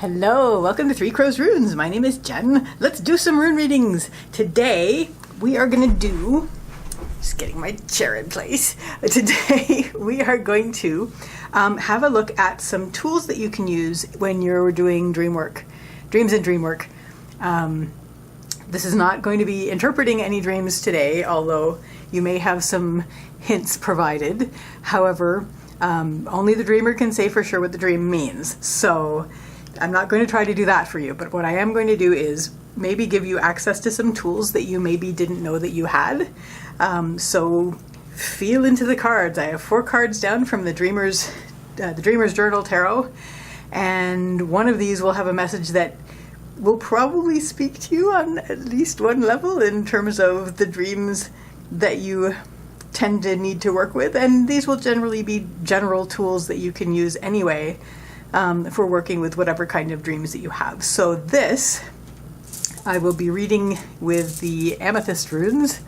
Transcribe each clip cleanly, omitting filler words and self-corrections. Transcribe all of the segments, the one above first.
Hello, welcome to Three Crows Runes. My name is Jen. Let's do some rune readings. Today we are going to do, just getting my chair in place. Today we are going to have a look at some tools that you can use when you're doing dreams and Dreamwork. This is not going to be interpreting any dreams today, although you may have some hints provided. However, only the dreamer can say for sure what the dream means. So I'm not going to try to do that for you, but what I am going to do is maybe give you access to some tools that you maybe didn't know that you had. So feel into the cards. I have 4 cards down from the Dreamer's Journal Tarot, and one of these will have a message that will probably speak to you on at least one level in terms of the dreams that you tend to need to work with, and these will generally be general tools that you can use anyway for working with whatever kind of dreams that you have. So this, I will be reading with the Amethyst Runes,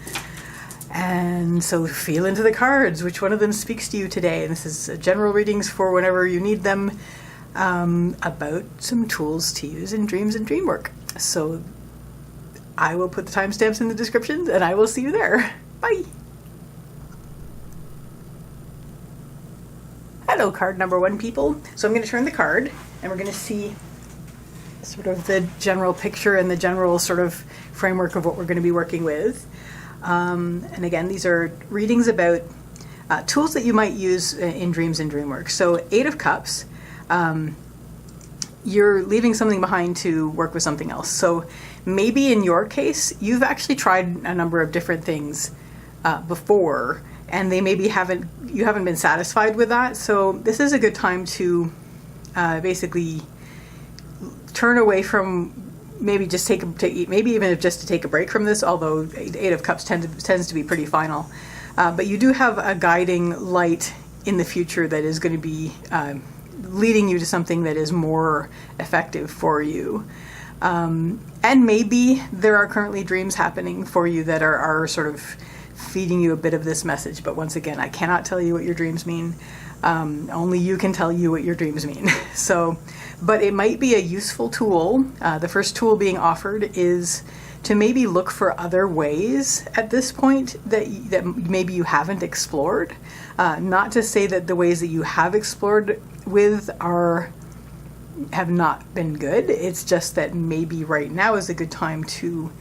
and so feel into the cards, which one of them speaks to you today. And this is general readings for whenever you need them, about some tools to use in dreams and Dreamwork. So I will put the timestamps in the description, and I will see you there. Bye! Hello, card number 1, people. So I'm going to turn the card, and we're going to see sort of the general picture and the general sort of framework of what we're going to be working with. And again, these are readings about tools that you might use in dreams and Dreamwork. So 8 of Cups, you're leaving something behind to work with something else. So maybe in your case, you've actually tried a number of different things before, and they maybe you haven't been satisfied with that. So this is a good time to basically turn away from, maybe just maybe even just to take a break from this, although 8 of Cups tends to be pretty final. But you do have a guiding light in the future that is going to be leading you to something that is more effective for you. And maybe there are currently dreams happening for you that are sort of feeding you a bit of this message. But once again, I cannot tell you what your dreams mean. Only you can tell you what your dreams mean. So, but it might be a useful tool. The first tool being offered is to maybe look for other ways at this point that maybe you haven't explored. Not to say that the ways that you have explored with have not been good. It's just that maybe right now is a good time to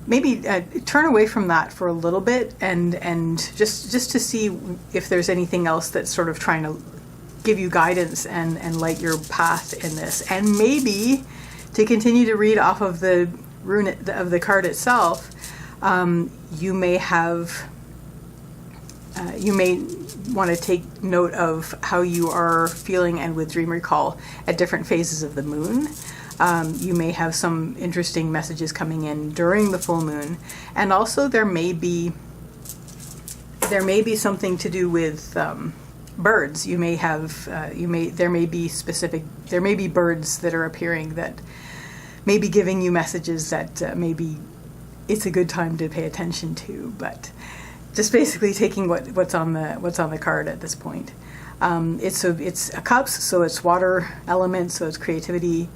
maybe turn away from that for a little bit and just to see if there's anything else that's sort of trying to give you guidance and light your path in this. And maybe to continue to read off of the rune of the card itself, you may want to take note of how you are feeling and with dream recall at different phases of the moon. You may have some interesting messages coming in during the full moon, and also there may be something to do with birds. There may be birds that are appearing that may be giving you messages that maybe it's a good time to pay attention to. But just basically taking what's on the card at this point. It's a cups, so it's water element, so it's creativity.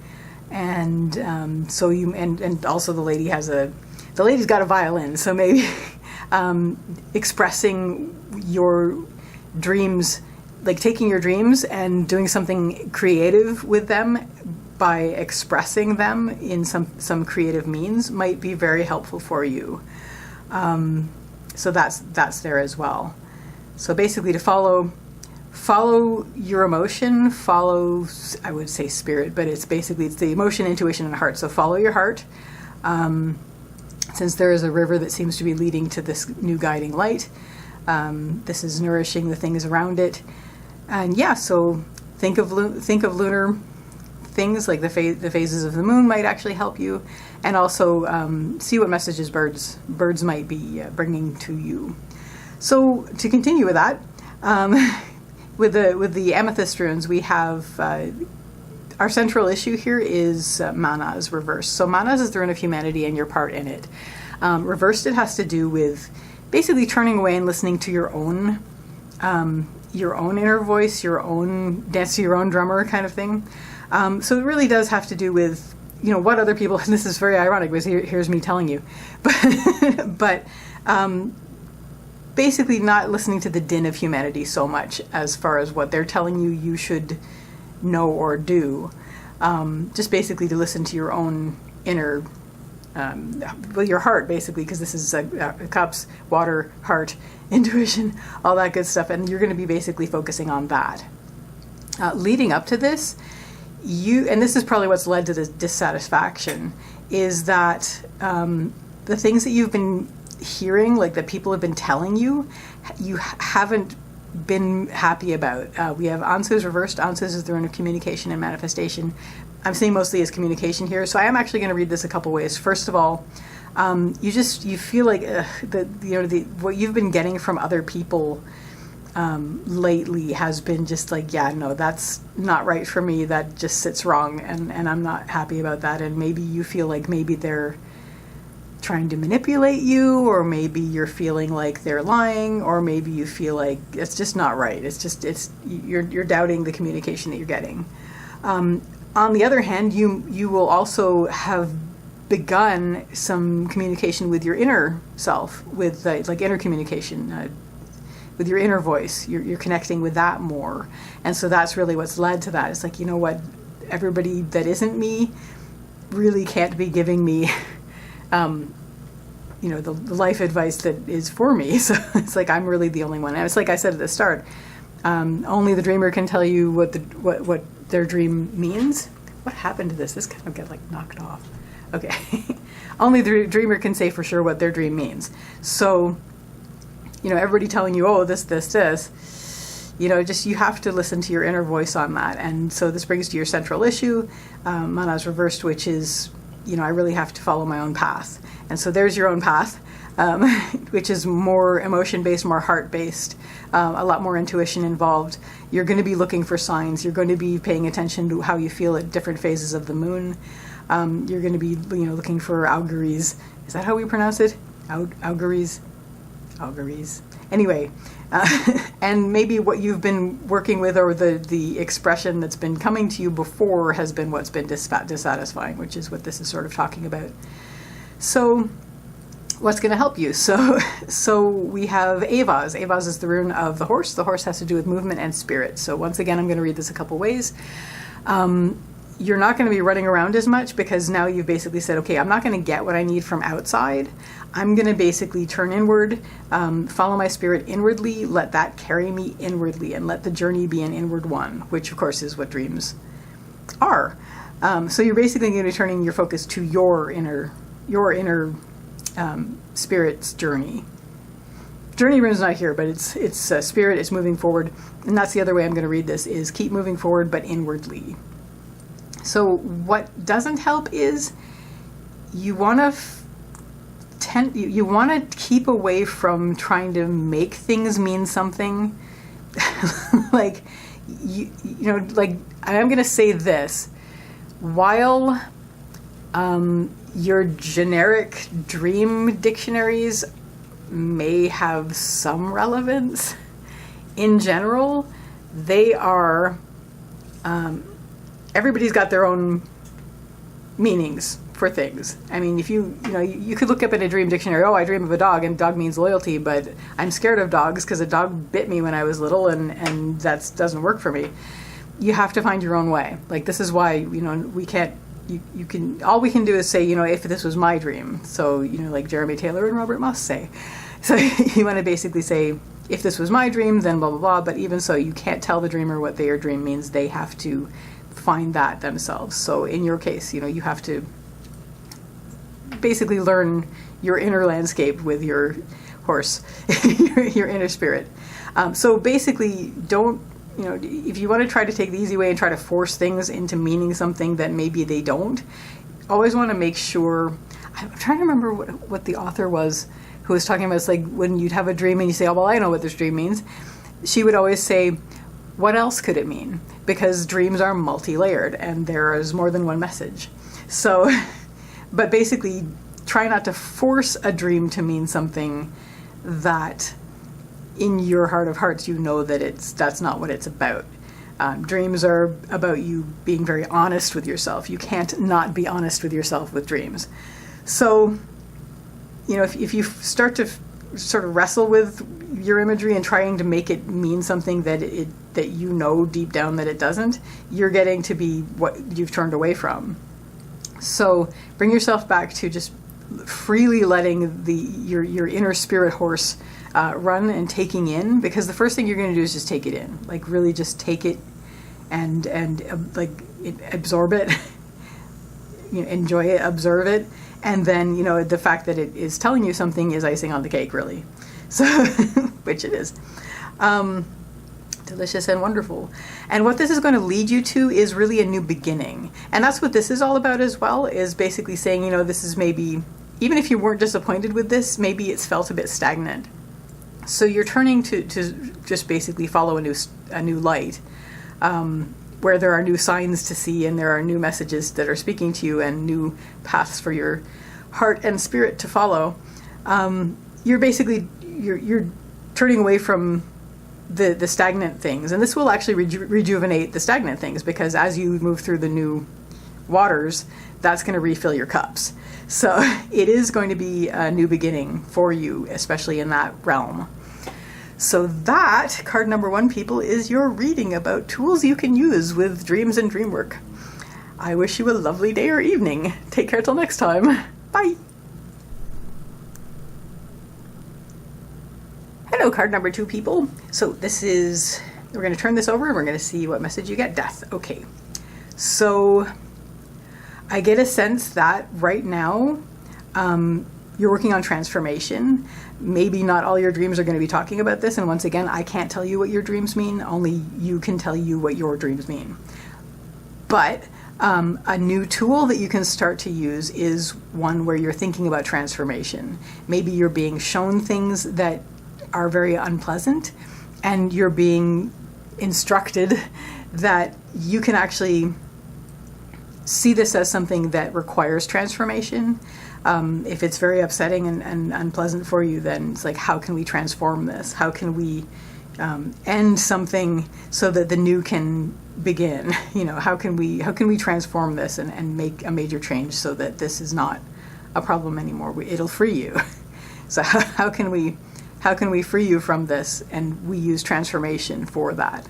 And and also the lady's got a violin, so maybe expressing your dreams, like taking your dreams and doing something creative with them by expressing them in some creative means might be very helpful for you. So that's there as well. So basically to follow your emotion, follow, I would say spirit, but it's the emotion, intuition, and heart. So follow your heart. Since there is a river that seems to be leading to this new guiding light, this is nourishing the things around it. And yeah, so think of lunar things, like the phases of the moon might actually help you, and also see what messages birds might be bringing to you. So to continue with that, with the Amethyst Runes, we have our central issue here is mana is reversed. So mana is the rune of humanity and your part in it. Reversed, it has to do with basically turning away and listening to your own inner voice, your own dance to your own drummer kind of thing. So it really does have to do with, what other people, and this is very ironic because here's me telling you, but basically not listening to the din of humanity so much as far as what they're telling you should know or do. Just basically to listen to your own inner, your heart, basically, because this is cups, water, heart, intuition, all that good stuff, and you're going to be basically focusing on that. Leading up to this, and this is probably what's led to this dissatisfaction, is that the things that you've been hearing, like that people have been telling you, you haven't been happy about. We have Ansu's reversed. Ansu's is the rune of communication and manifestation. I'm saying mostly as communication here, so I am actually going to read this a couple ways. First of all, you feel like what you've been getting from other people lately has been just like, yeah, no, that's not right for me. That just sits wrong, and I'm not happy about that. And maybe you feel like maybe they're trying to manipulate you, or maybe you're feeling like they're lying, or maybe you feel like it's just not right. You're doubting the communication that you're getting. On the other hand, you will also have begun some communication with your inner self, with inner communication, with your inner voice. You're connecting with that more, and so that's really what's led to that. It's like, you know what, everybody that isn't me really can't be giving me the life advice that is for me. So it's like I'm really the only one. And it's like I said at the start, only the dreamer can tell you what their dream means. What happened to this? This kind of got knocked off. Okay. Only the dreamer can say for sure what their dream means. So, everybody telling you, oh, this, just you have to listen to your inner voice on that. And so this brings to your central issue, Mana's reversed, which is, I really have to follow my own path. And so there's your own path, which is more emotion-based, more heart-based, a lot more intuition involved. You're going to be looking for signs. You're going to be paying attention to how you feel at different phases of the moon. You're going to be, looking for auguries. Is that how we pronounce it? Auguries? Auguries. Anyway, and maybe what you've been working with, or the expression that's been coming to you before, has been what's been dissatisfying, which is what this is sort of talking about. So what's going to help you? So we have Avaz. Avaz is the rune of the horse. The horse has to do with movement and spirit. So once again, I'm going to read this a couple ways. You're not going to be running around as much, because now you've basically said, okay, I'm not going to get what I need from outside. I'm going to basically turn inward, follow my spirit inwardly, let that carry me inwardly, and let the journey be an inward one, which of course is what dreams are. So you're basically going to be turning your focus to your inner spirit's journey. Journey rune's not here, but it's spirit. It's moving forward, and that's the other way I'm going to read this: is keep moving forward, but inwardly. So what doesn't help is you want to you want to keep away from trying to make things mean something. Like I'm going to say this: while your generic dream dictionaries may have some relevance, in general, they are, everybody's got their own meanings for things. I mean, if you could look up in a dream dictionary, oh, I dream of a dog, and dog means loyalty, but I'm scared of dogs because a dog bit me when I was little, and that doesn't work for me. You have to find your own way. Like, this is why, we can't, you can, all we can do is say, if this was my dream. So, like Jeremy Taylor and Robert Moss say. So you want to basically say, if this was my dream, then blah, blah, blah. But even so, you can't tell the dreamer what their dream means. They have to find that themselves. So in your case, you have to basically learn your inner landscape with your horse, your inner spirit. So basically, don't, if you want to try to take the easy way and try to force things into meaning something that maybe they don't, always want to make sure. I'm trying to remember what the author was who was talking about. It's like when you'd have a dream and you say, oh, well, I know what this dream means. She would always say, what else could it mean? Because dreams are multi-layered and there is more than one message. So, but basically, try not to force a dream to mean something that in your heart of hearts, that that's not what it's about. Dreams are about you being very honest with yourself. You can't not be honest with yourself with dreams. So, you know, if you start to sort of wrestle with your imagery and trying to make it mean something that you know deep down that it doesn't, you're getting to be what you've turned away from. So bring yourself back to just freely letting your inner spirit horse run and taking in, because the first thing you're going to do is just take it in, like really just take it and like absorb it, you know, enjoy it, observe it, and then, you know, the fact that it is telling you something is icing on the cake, really. So, which it is. Delicious and wonderful. And what this is going to lead you to is really a new beginning. And that's what this is all about as well, is basically saying, you know, this is maybe, even if you weren't disappointed with this, maybe it's felt a bit stagnant. So you're turning to just basically follow a new light, where there are new signs to see and there are new messages that are speaking to you and new paths for your heart and spirit to follow. You're basically, you're turning away from the stagnant things, and this will actually rejuvenate the stagnant things, because as you move through the new waters, that's going to refill your cups. So it is going to be a new beginning for you, especially in that realm. So that, card number 1, people, is your reading about tools you can use with dreams and dreamwork. I wish you a lovely day or evening. Take care till next time. Bye. Hello, card number 2, people. So this is, we're going to turn this over and we're going to see what message you get. Death. Okay. So I get a sense that right now you're working on transformation. Maybe not all your dreams are going to be talking about this. And once again, I can't tell you what your dreams mean. Only you can tell you what your dreams mean. But a new tool that you can start to use is one where you're thinking about transformation. Maybe you're being shown things that are very unpleasant, and you're being instructed that you can actually see this as something that requires transformation. If it's very upsetting and unpleasant for you, then it's like, how can we transform this? How can we end something so that the new can begin? You know, how can we transform this and make a major change so that this is not a problem anymore? It'll free you. So how can we free you from this? And we use transformation for that.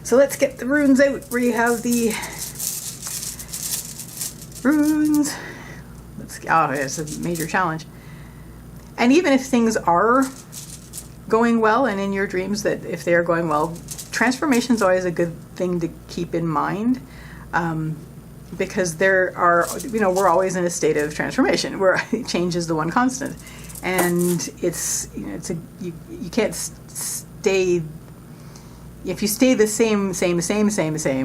So let's get the runes out, where you have the runes. It's a major challenge. And even if things are going well, and in your dreams that if they are going well, transformation is always a good thing to keep in mind, because there are, you know, we're always in a state of transformation where change is the one constant, and it's, you know, you can't stay. If you stay the same,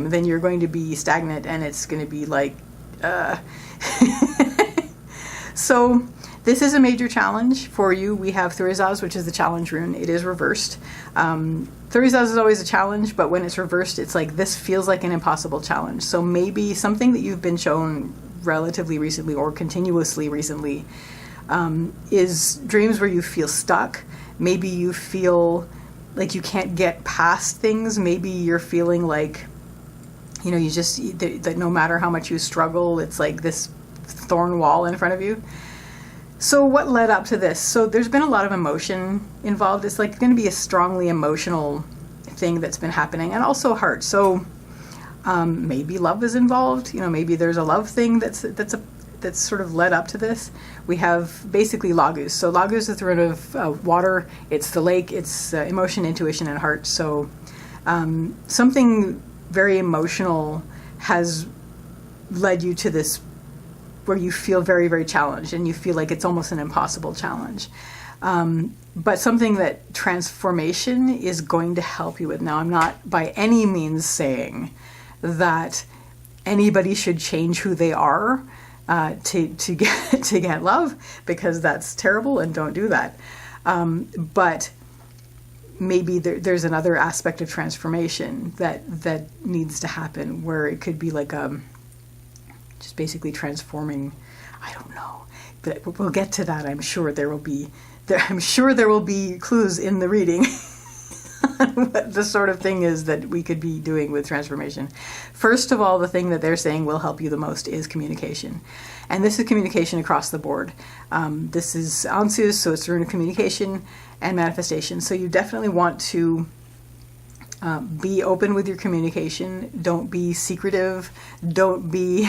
then you're going to be stagnant, and it's going to be like, So this is a major challenge for you. We have Thurizaz, which is the challenge rune. It is reversed. Thurizaz is always a challenge, but when it's reversed, it's like, this feels like an impossible challenge. So maybe something that you've been shown relatively recently or continuously recently is dreams where you feel stuck. Maybe you feel like you can't get past things. Maybe you're feeling like, you know, you just, that no matter how much you struggle, it's like this thorn wall in front of you. So what led up to this? So there's been a lot of emotion involved. It's like going to be a strongly emotional thing that's been happening, and also heart. So maybe love is involved. You know, maybe there's a love thing that's sort of led up to this. We have basically Lagus. So Lagus is the rune of water. It's the lake. It's emotion, intuition, and heart. So something very emotional has led you to this, where you feel very, very challenged, and you feel like it's almost an impossible challenge. But something that transformation is going to help you with. Now, I'm not by any means saying that anybody should change who they are to get love, because that's terrible, and don't do that. But maybe there's another aspect of transformation that needs to happen, where it could be like just basically transforming. I don't know, but we'll get to that. I'm sure there will be clues in the reading. what the sort of thing is that we could be doing with transformation. First of all, the thing that they're saying will help you the most is communication. And this is communication across the board. This is Ansus, so it's the rune of communication and manifestation. So you definitely want to be open with your communication. Don't be secretive. Don't be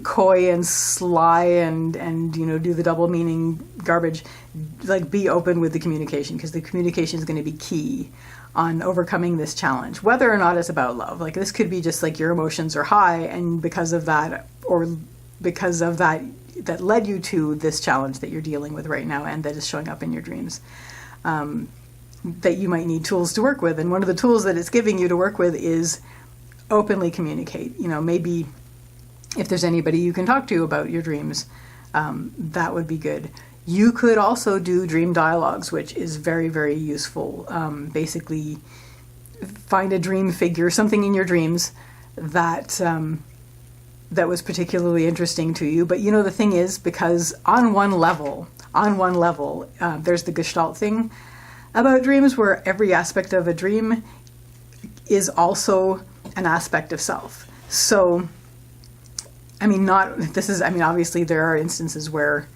coy and sly and do the double meaning garbage. Like, be open with the communication, because the communication is going to be key on overcoming this challenge, whether or not it's about love. Like, this could be just like your emotions are high, and because of that, that led you to this challenge that you're dealing with right now and that is showing up in your dreams, that you might need tools to work with. And one of the tools that it's giving you to work with is openly communicate. Maybe if there's anybody you can talk to about your dreams, that would be good. You could also do dream dialogues, which is very, very useful. Basically, find a dream figure, something in your dreams that was particularly interesting to you. But the thing is, because on one level, there's the Gestalt thing about dreams, where every aspect of a dream is also an aspect of self. So, obviously there are instances where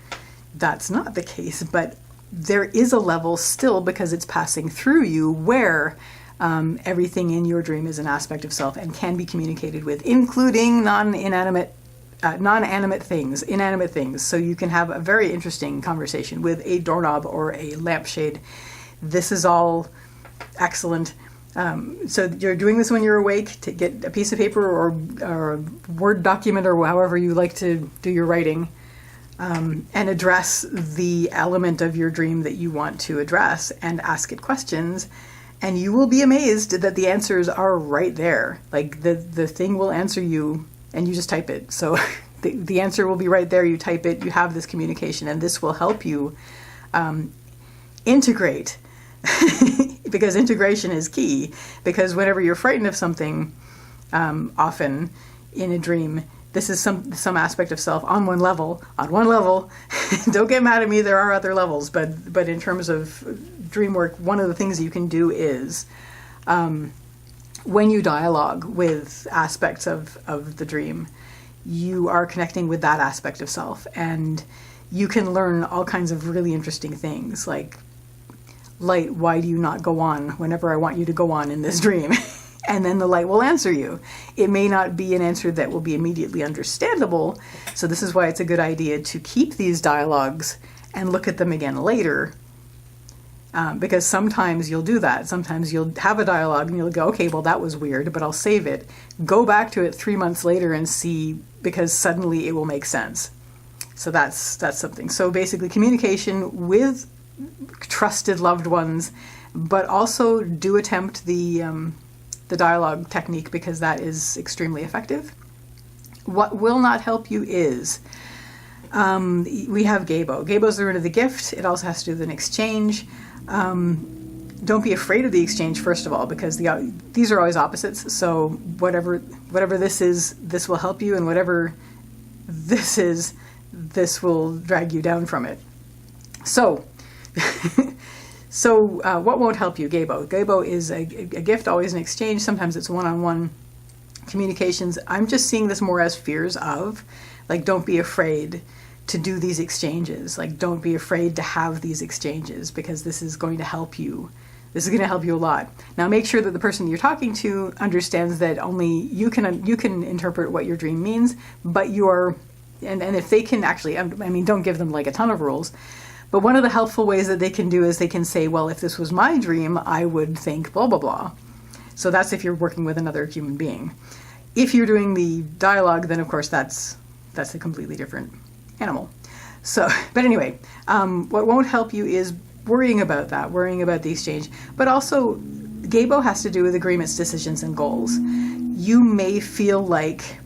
that's not the case, but there is a level still, because it's passing through you, where everything in your dream is an aspect of self and can be communicated with, including inanimate things. So you can have a very interesting conversation with a doorknob or a lampshade. This is all excellent. So you're doing this when you're awake, to get a piece of paper or a Word document or however you like to do your writing, and address the element of your dream that you want to address and ask it questions. And you will be amazed that the answers are right there. Like, the thing will answer you and you just type it. So the answer will be right there. You type it, you have this communication, and this will help you integrate. Because integration is key. Because whenever you're frightened of something, often in a dream, this is some aspect of self on one level. Don't get mad at me, there are other levels, but in terms of dream work, one of the things you can do is, when you dialogue with aspects of the dream, you are connecting with that aspect of self, and you can learn all kinds of really interesting things, like, light, why do you not go on whenever I want you to go on in this dream? And then the light will answer you. It may not be an answer that will be immediately understandable, so this is why it's a good idea to keep these dialogues and look at them again later, because sometimes you'll do that. Sometimes you'll have a dialogue and you'll go, okay, well, that was weird, but I'll save it. Go back to it 3 months later and see, because suddenly it will make sense. So that's something. So basically, communication with trusted loved ones, but also do attempt the dialogue technique, because that is extremely effective. What will not help you is, we have Gabo. Gabo's the rune of the gift. It also has to do with an exchange. Don't be afraid of the exchange, first of all, because these are always opposites. So whatever this is, this will help you, and whatever this is, this will drag you down from it. So what won't help you? Gabo. Gabo is a gift, always an exchange. Sometimes it's one-on-one communications. I'm just seeing this more as fears of, like, don't be afraid to do these exchanges. Like, don't be afraid to have these exchanges, because this is going to help you. This is going to help you a lot. Now, make sure that the person you're talking to understands that only you can interpret what your dream means, but and if they can actually, don't give them like a ton of rules. But one of the helpful ways that they can do is they can say, well, if this was my dream, I would think blah, blah, blah. So that's if you're working with another human being. If you're doing the dialogue, then of course that's a completely different animal. So, but anyway, what won't help you is worrying about the exchange. But also, Gabo has to do with agreements, decisions, and goals. You may feel like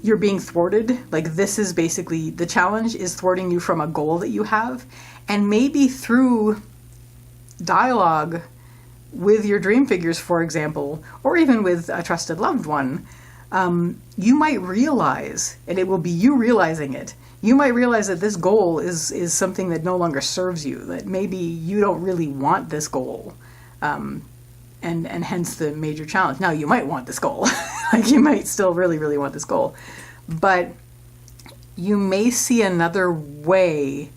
you're being thwarted. Like, this is basically, the challenge is thwarting you from a goal that you have. And maybe through dialogue with your dream figures, for example, or even with a trusted loved one, you might realize, and it will be you realizing it, you might realize that this goal is something that no longer serves you, that maybe you don't really want this goal, and hence the major challenge. Now, you might want this goal. Like, you might still really, really want this goal, but you may see another way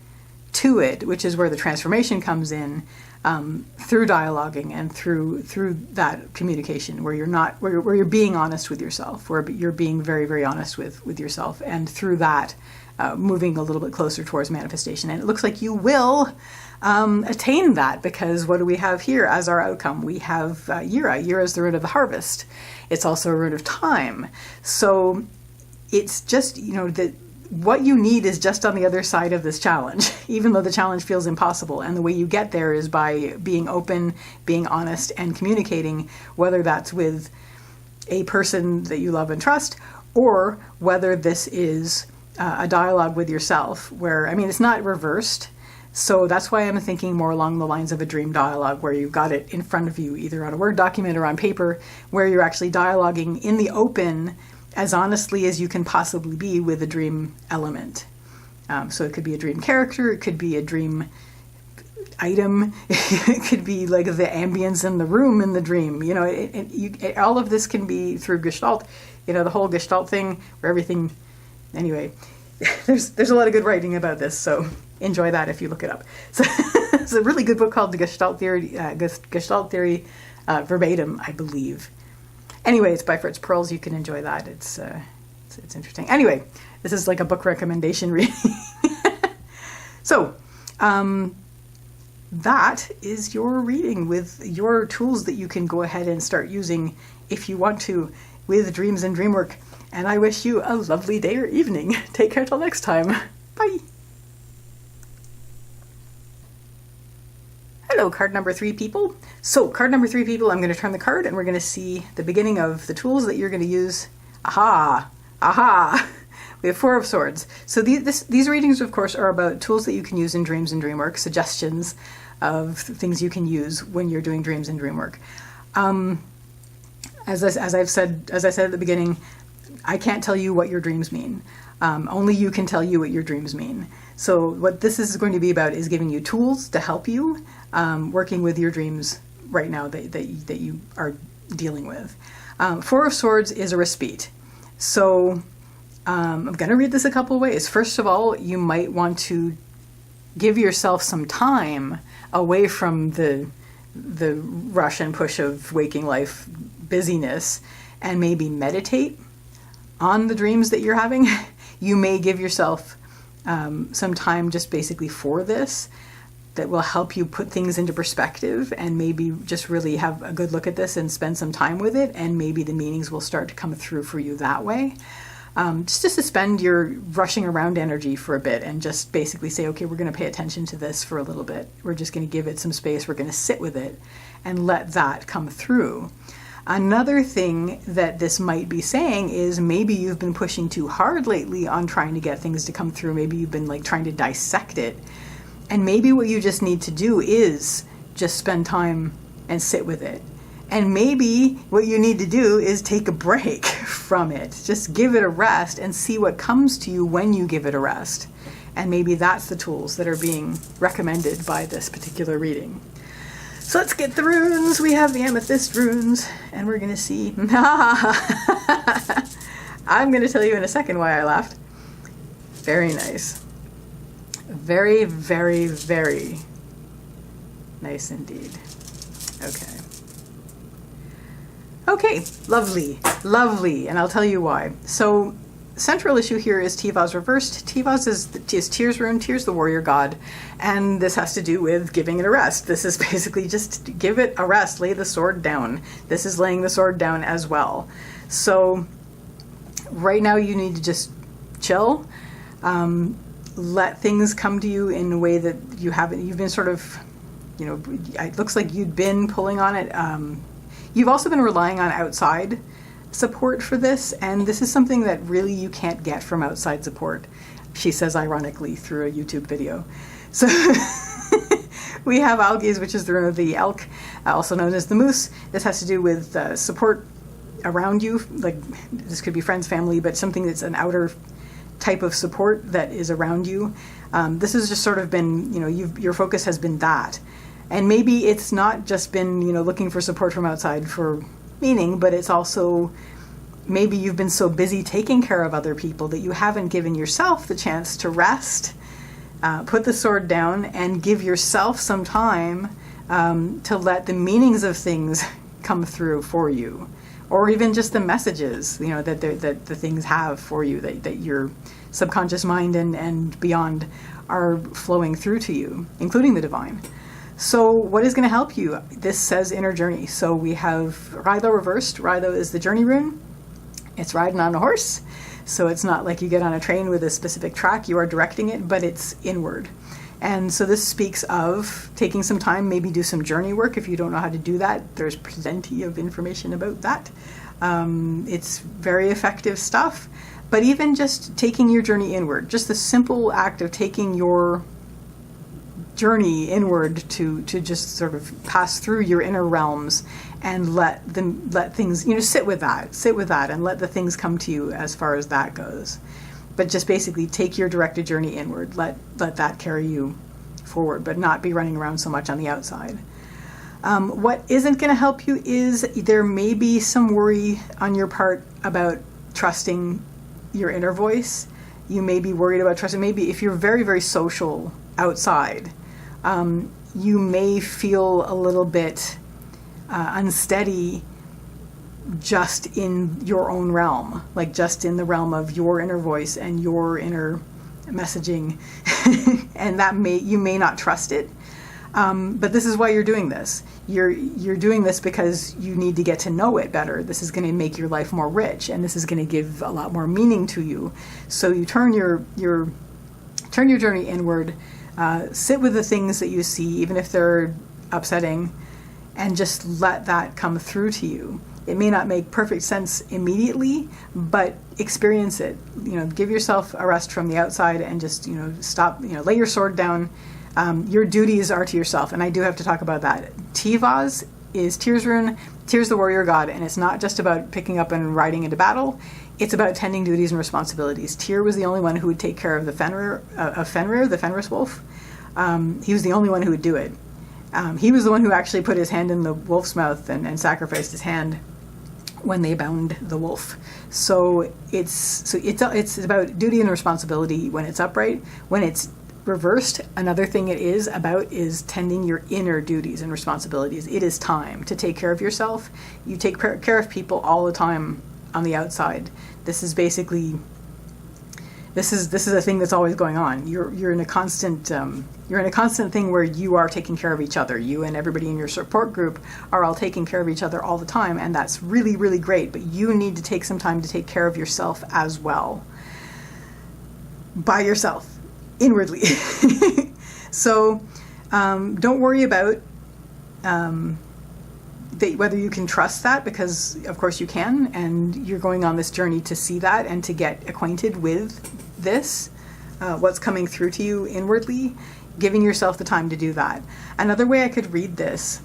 to it, which is where the transformation comes in, through dialoguing and through that communication, where you're being honest with yourself, where you're being very, very honest with yourself, and through that, moving a little bit closer towards manifestation. And it looks like you will attain that, because what do we have here as our outcome? We have Yira. Yira is the rune of the harvest. It's also a rune of time. So it's just, that what you need is just on the other side of this challenge, even though the challenge feels impossible. And the way you get there is by being open, being honest, and communicating, whether that's with a person that you love and trust, or whether this is a dialogue with yourself, where, it's not reversed. So that's why I'm thinking more along the lines of a dream dialogue, where you've got it in front of you, either on a Word document or on paper, where you're actually dialoguing in the open as honestly as you can possibly be with a dream element. So it could be a dream character, it could be a dream item, it could be like the ambience in the room in the dream. All of this can be through Gestalt. The whole Gestalt thing, where everything. Anyway, there's a lot of good writing about this, so enjoy that if you look it up. So it's a really good book called The Gestalt Theory, Verbatim, I believe. Anyway, it's by Fritz Perls. You can enjoy that. It's interesting. Anyway, this is like a book recommendation reading. So, that is your reading with your tools that you can go ahead and start using if you want to with Dreams and Dreamwork. And I wish you a lovely day or evening. Take care till next time. Bye. Hello, card number 3 people. So, card number 3 people, I'm going to turn the card and we're going to see the beginning of the tools that you're going to use. Aha! Aha! We have 4 of Swords. So these readings, of course, are about tools that you can use in Dreams and Dreamwork, suggestions of things you can use when you're doing Dreams and Dreamwork. As I said at the beginning, I can't tell you what your dreams mean. Only you can tell you what your dreams mean. So what this is going to be about is giving you tools to help you working with your dreams right now that you are dealing with. 4 of Swords is a respite. So I'm going to read this a couple ways. First of all, you might want to give yourself some time away from the rush and push of waking life busyness, and maybe meditate on the dreams that you're having. You may give yourself some time just basically for this, that will help you put things into perspective, and maybe just really have a good look at this and spend some time with it, and maybe the meanings will start to come through for you that way. Just to suspend your rushing around energy for a bit and just basically say, okay, we're going to pay attention to this for a little bit. We're just going to give it some space. We're going to sit with it and let that come through. Another thing that this might be saying is maybe you've been pushing too hard lately on trying to get things to come through. Maybe you've been like trying to dissect it. And maybe what you just need to do is just spend time and sit with it. And maybe what you need to do is take a break from it. Just give it a rest and see what comes to you when you give it a rest. And maybe that's the tools that are being recommended by this particular reading. So let's get the runes. We have the Amethyst Runes, and we're going to see. I'm going to tell you in a second why I laughed. Very nice. Very, very, very nice indeed. Okay. Okay, lovely, lovely, and I'll tell you why. So, central issue here is Tivaz reversed. Tivaz is Tyr's rune, Tyr's the warrior god, and this has to do with giving it a rest. This is basically just give it a rest, lay the sword down. This is laying the sword down as well. So, right now you need to just chill, let things come to you in a way that you've been sort of, it looks like you'd been pulling on it. You've also been relying on outside support for this, and this is something that really you can't get from outside support, she says ironically through a YouTube video. So we have Algiz, which is the rune of the elk, also known as the moose. This has to do with support around you, like this could be friends, family, but something that's an outer type of support that is around you. This has just sort of been, your focus has been that. And maybe it's not just been, looking for support from outside for meaning, but it's also maybe you've been so busy taking care of other people that you haven't given yourself the chance to rest, put the sword down, and give yourself some time to let the meanings of things come through for you, or even just the messages, that the things have for you, that your subconscious mind and beyond are flowing through to you, including the divine. So what is going to help you? This says inner journey. So we have Rhytho reversed. Rhytho is the journey rune. It's riding on a horse. So it's not like you get on a train with a specific track. You are directing it, but it's inward. And so this speaks of taking some time, maybe do some journey work. If you don't know how to do that, there's plenty of information about that. It's very effective stuff. But even just taking your journey inward, just the simple act of taking your journey inward to just sort of pass through your inner realms and let things, sit with that and let the things come to you as far as that goes. But just basically take your directed journey inward, let that carry you forward, but not be running around so much on the outside. What isn't going to help you is there may be some worry on your part about trusting your inner voice. You may be worried about trusting, maybe if you're very, very social outside, you may feel a little bit unsteady just in your own realm, like just in the realm of your inner voice and your inner messaging, and you may not trust it. But this is why you're doing this. You're doing this because you need to get to know it better. This is going to make your life more rich, and this is going to give a lot more meaning to you. So you turn your journey inward. Sit with the things that you see, even if they're upsetting, and just let that come through to you. It may not make perfect sense immediately, but experience it. Give yourself a rest from the outside and just, stop, lay your sword down. Your duties are to yourself, and I do have to talk about that. Tivaz is Tyr's rune. Tyr's the warrior god, and it's not just about picking up and riding into battle. It's about tending duties and responsibilities. Tyr was the only one who would take care of the Fenrir, the Fenris wolf. He was the only one who would do it. He was the one who actually put his hand in the wolf's mouth and sacrificed his hand when they bound the wolf. So it's about duty and responsibility when it's upright. When it's reversed, another thing it is about is tending your inner duties and responsibilities. It is time to take care of yourself. You take care of people all the time on the outside. This is basically this is a thing that's always going on. You're in a constant thing where you are taking care of each other. You and everybody in your support group are all taking care of each other all the time, and that's really, really great. But you need to take some time to take care of yourself as well, by yourself, inwardly. So don't worry about whether you can trust that, because of course you can, and you're going on this journey to see that and to get acquainted with this, what's coming through to you inwardly, giving yourself the time to do that. Another way I could read this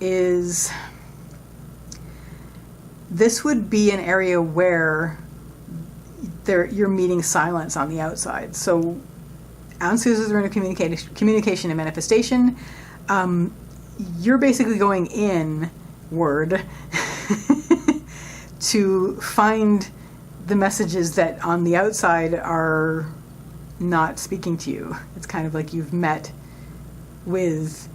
is this would be an area where you're meeting silence on the outside. So ounces is the rune of communication and manifestation. You're basically going inward to find the messages that on the outside are not speaking to you. It's kind of like you've met with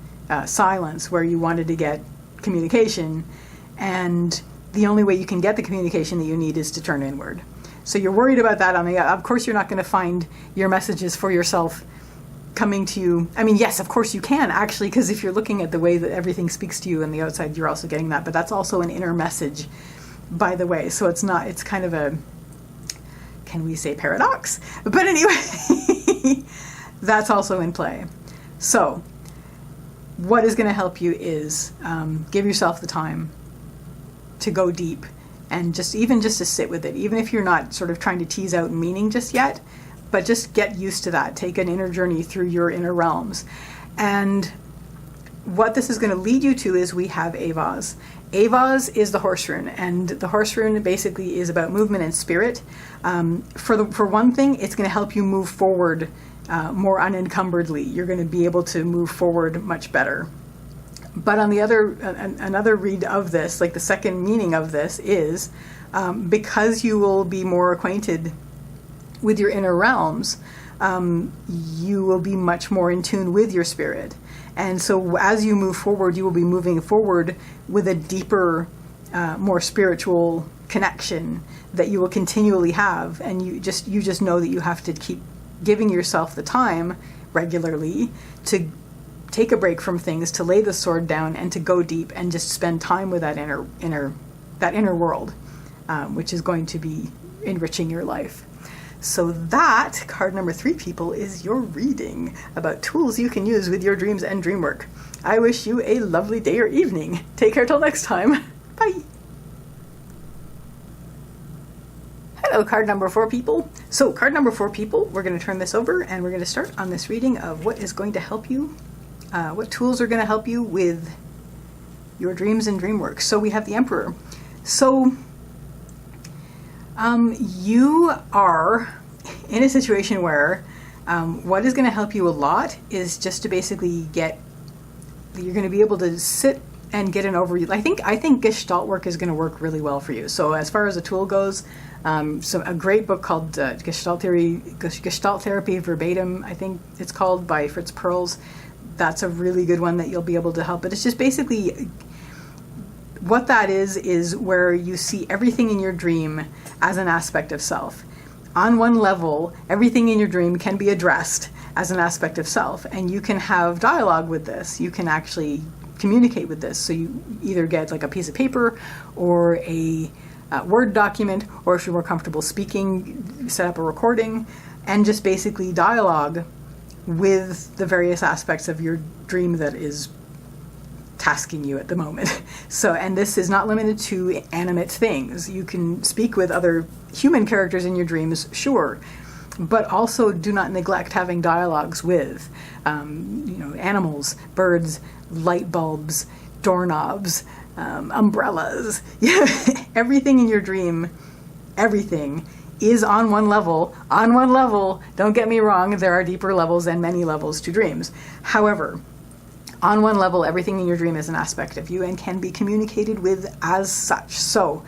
silence where you wanted to get communication, and the only way you can get the communication that you need is to turn inward. So you're worried about that on the outside. Of course, you're not going to find your messages for yourself coming to you. I mean, yes, of course you can, actually, because if you're looking at the way that everything speaks to you on the outside, you're also getting that. But that's also an inner message, by the way. So it's kind of a, can we say paradox? But anyway, that's also in play. So what is going to help you is give yourself the time to go deep and just to sit with it, even if you're not sort of trying to tease out meaning just yet. But just get used to that. Take an inner journey through your inner realms. And what this is going to lead you to is we have Avaz. Ava's is the Horse Rune, and the Horse Rune basically is about movement and spirit. For one thing, it's going to help you move forward more unencumberedly. You're going to be able to move forward much better. But on the other, another read of this, like the second meaning of this is, because you will be more acquainted with your inner realms, you will be much more in tune with your spirit. And so as you move forward, you will be moving forward with a deeper, more spiritual connection that you will continually have. And you just know that you have to keep giving yourself the time regularly to take a break from things, to lay the sword down and to go deep and just spend time with that inner world, which is going to be enriching your life. So that, card number 3, people, is your reading about tools you can use with your dreams and dream work. I wish you a lovely day or evening. Take care till next time. Bye. Hello, card number 4, people. So card number 4, people, we're going to turn this over and we're going to start on this reading of what is going to help you, what tools are going to help you with your dreams and dream work. So we have the Emperor. So you are in a situation where what is going to help you a lot is just to basically you're going to be able to sit and get an overview. I think Gestalt work is going to work really well for you. So as far as a tool goes, so a great book called Gestalt Therapy Verbatim, I think it's called, by Fritz Perls. That's a really good one that you'll be able to help. But it's just basically, what that is where you see everything in your dream as an aspect of self. On one level, everything in your dream can be addressed as an aspect of self, and you can have dialogue with this. You can actually communicate with this. So you either get like a piece of paper or a Word document, or if you're more comfortable speaking, set up a recording and just basically dialogue with the various aspects of your dream that is tasking you at the moment. So, and this is not limited to animate things. You can speak with other human characters in your dreams, sure, but also do not neglect having dialogues with, animals, birds, light bulbs, doorknobs, umbrellas. Everything in your dream, everything is on one level. On one level, don't get me wrong, there are deeper levels and many levels to dreams. However, on one level, everything in your dream is an aspect of you and can be communicated with as such. So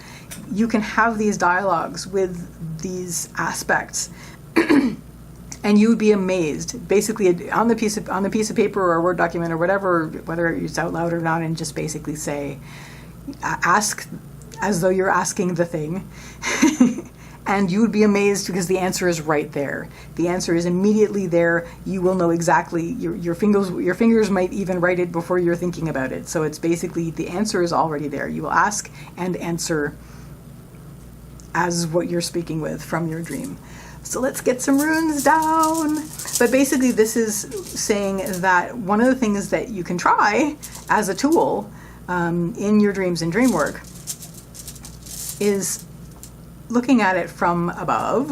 you can have these dialogues with these aspects and you would be amazed, basically on the piece of paper or a Word document or whatever, whether it's out loud or not, and just basically say, ask as though you're asking the thing. And you would be amazed because the answer is right there. The answer is immediately there. You will know exactly. Your fingers might even write it before you're thinking about it. So it's basically, the answer is already there. You will ask and answer as what you're speaking with from your dream. So let's get some runes down. But basically this is saying that one of the things that you can try as a tool in your dreams and dream work is looking at it from above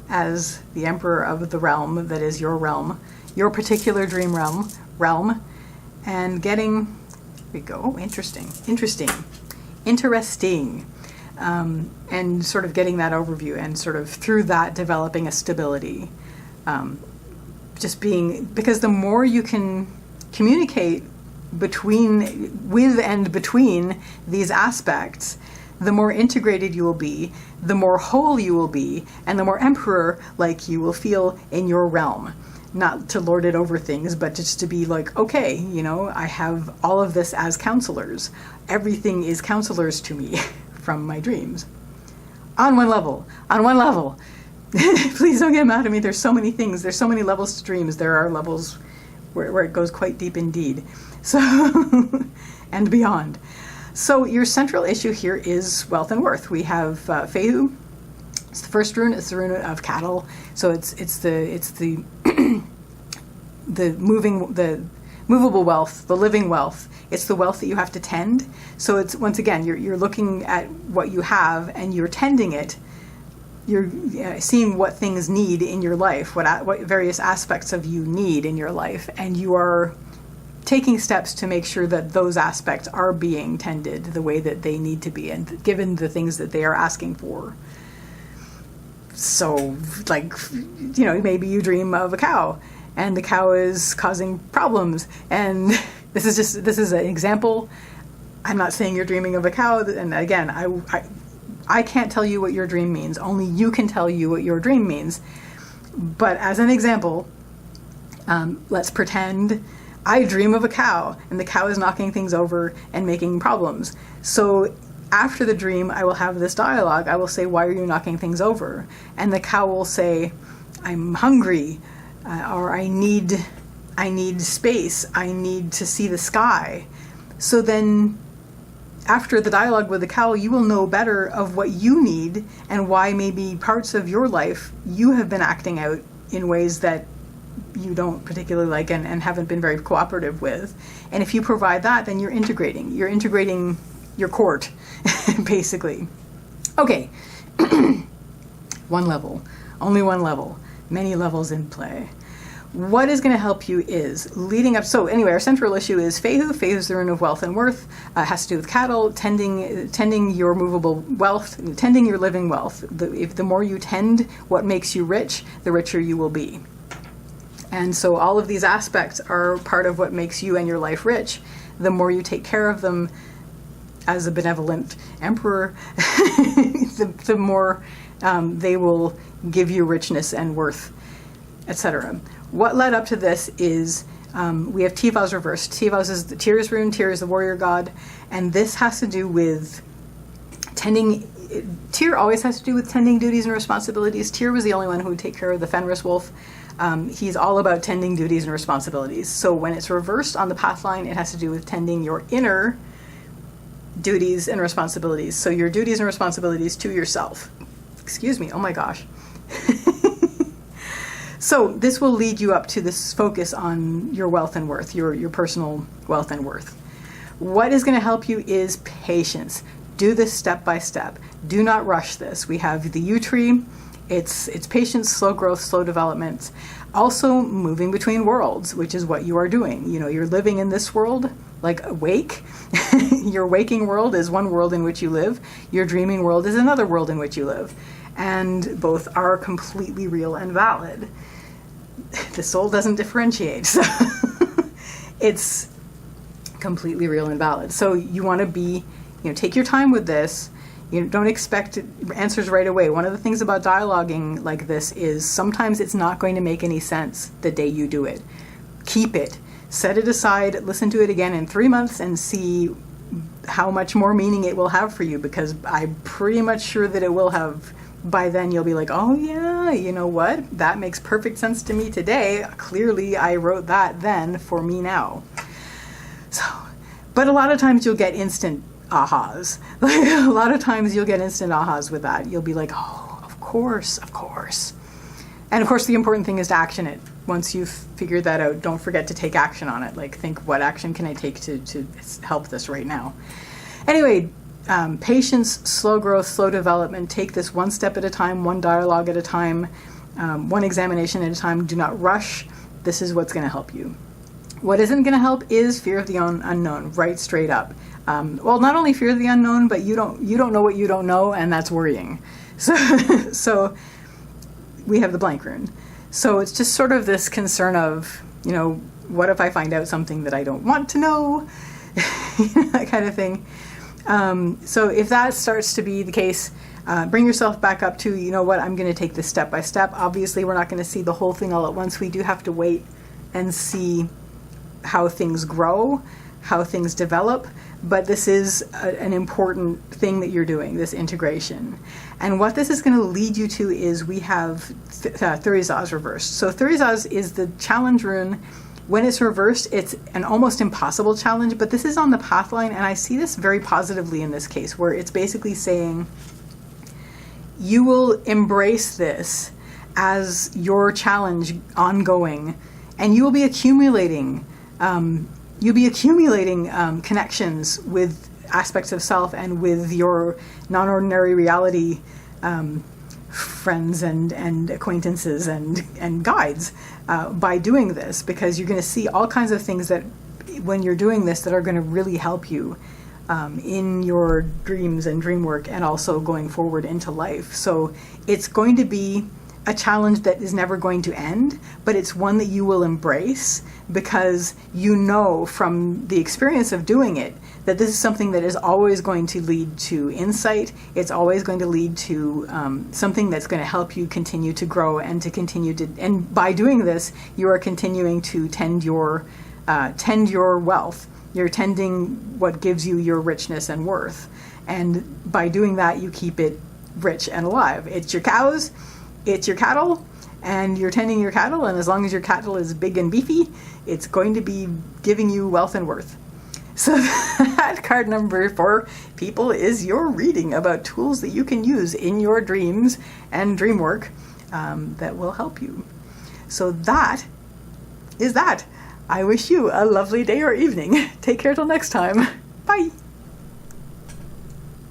as the Emperor of the realm that is your realm, your particular dream realm, and getting, here we go, interesting, and sort of getting that overview and sort of through that developing a stability, because the more you can communicate with and between these aspects, the more integrated you will be, the more whole you will be, and the more emperor-like you will feel in your realm. Not to lord it over things, but just to be like, okay, I have all of this as counselors. Everything is counselors to me from my dreams. On one level. Please don't get mad at me. There's so many things. There's so many levels to dreams. There are levels where it goes quite deep indeed. So, and beyond. So your central issue here is wealth and worth. We have Fehu. It's the first rune. It's the rune of cattle. So it's the the movable wealth, the living wealth. It's the wealth that you have to tend. So it's, once again, you're looking at what you have and you're tending it. You're seeing what things need in your life, what various aspects of you need in your life, and you are taking steps to make sure that those aspects are being tended the way that they need to be, and given the things that they are asking for. So, like, you know, maybe you dream of a cow, and the cow is causing problems, and this is an example. I'm not saying you're dreaming of a cow, and again, I can't tell you what your dream means. Only you can tell you what your dream means. But as an example, let's pretend I dream of a cow, and the cow is knocking things over and making problems. So after the dream, I will have this dialogue. I will say, why are you knocking things over? And the cow will say, I'm hungry, or I need space, I need to see the sky. So then after the dialogue with the cow, you will know better of what you need and why maybe parts of your life you have been acting out in ways that you don't particularly like and haven't been very cooperative with. And if you provide that, then you're integrating your court, basically. Okay, one level, only one level, many levels in play. What is going to help you is leading up. So anyway, our central issue is Fehu. Fehu is the rune of wealth and worth. Has to do with cattle, tending your movable wealth, tending your living wealth. If the more you tend what makes you rich, the richer you will be. And so all of these aspects are part of what makes you and your life rich. The more you take care of them as a benevolent emperor, the more they will give you richness and worth, etc. What led up to this is we have Tivaz reversed. Tivaz is the Tyr's rune. Tyr is the warrior god, and this has to do with tending. Tyr always has to do with tending duties and responsibilities. Tyr was the only one who would take care of the Fenris wolf. He's all about tending duties and responsibilities. So when it's reversed on the path line, it has to do with tending your inner duties and responsibilities. So your duties and responsibilities to yourself. Excuse me. Oh my gosh. So this will lead you up to this focus on your wealth and worth, your personal wealth and worth. What is going to help you is patience. Do this step by step. Do not rush this. We have the U tree. It's patience, slow growth, slow development. Also moving between worlds, which is what you are doing. You know, you're living in this world, like awake. Your waking world is one world in which you live. Your dreaming world is another world in which you live. And both are completely real and valid. The soul doesn't differentiate. So it's completely real and valid. So you want to be, take your time with this. You don't expect answers right away. One of the things about dialoguing like this is sometimes it's not going to make any sense the day you do it. Keep it. Set it aside. Listen to it again in 3 months and see how much more meaning it will have for you, because I'm pretty much sure that it will have. By then you'll be like, oh yeah, you know what? That makes perfect sense to me today. Clearly I wrote that then for me now. So, but a lot of times you'll get instant ahas. A lot of times you'll get instant ahas with that. You'll be like, oh, of course. And of course the important thing is to action it. Once you've figured that out, don't forget to take action on it. Like, think, what action can I take to help this right now? Anyway, patience, slow growth, slow development. Take this one step at a time, one dialogue at a time, one examination at a time. Do not rush. This is what's going to help you. What isn't going to help is fear of the unknown, right straight up. Well, not only fear of the unknown, but you don't know what you don't know, and that's worrying. So we have the Blank Rune. So it's just sort of this concern of, what if I find out something that I don't want to know? That kind of thing. So if that starts to be the case, bring yourself back up to, I'm going to take this step by step. Obviously, we're not going to see the whole thing all at once. We do have to wait and see how things grow, how things develop. But this is an important thing that you're doing, this integration. And what this is going to lead you to is we have Thurizaz reversed. So Thurizaz is the challenge rune. When it's reversed, it's an almost impossible challenge, but this is on the path line, and I see this very positively in this case, where it's basically saying you will embrace this as your challenge ongoing, and you will be accumulating connections with aspects of self and with your non-ordinary reality friends and acquaintances and guides by doing this, because you're going to see all kinds of things that when you're doing this that are going to really help you in your dreams and dream work, and also going forward into life. So it's going to be a challenge that is never going to end, but it's one that you will embrace because you know from the experience of doing it that this is something that is always going to lead to insight. It's always going to lead to something that's going to help you continue to grow and to continue to, and by doing this, you are continuing to tend your wealth. You're tending what gives you your richness and worth. And by doing that, you keep it rich and alive. It's your cows, it's your cattle, and you're tending your cattle, and as long as your cattle is big and beefy, it's going to be giving you wealth and worth. So that card number for people is your reading about tools that you can use in your dreams and dream work that will help you. So that is that. I wish you a lovely day or evening. Take care till next time. Bye.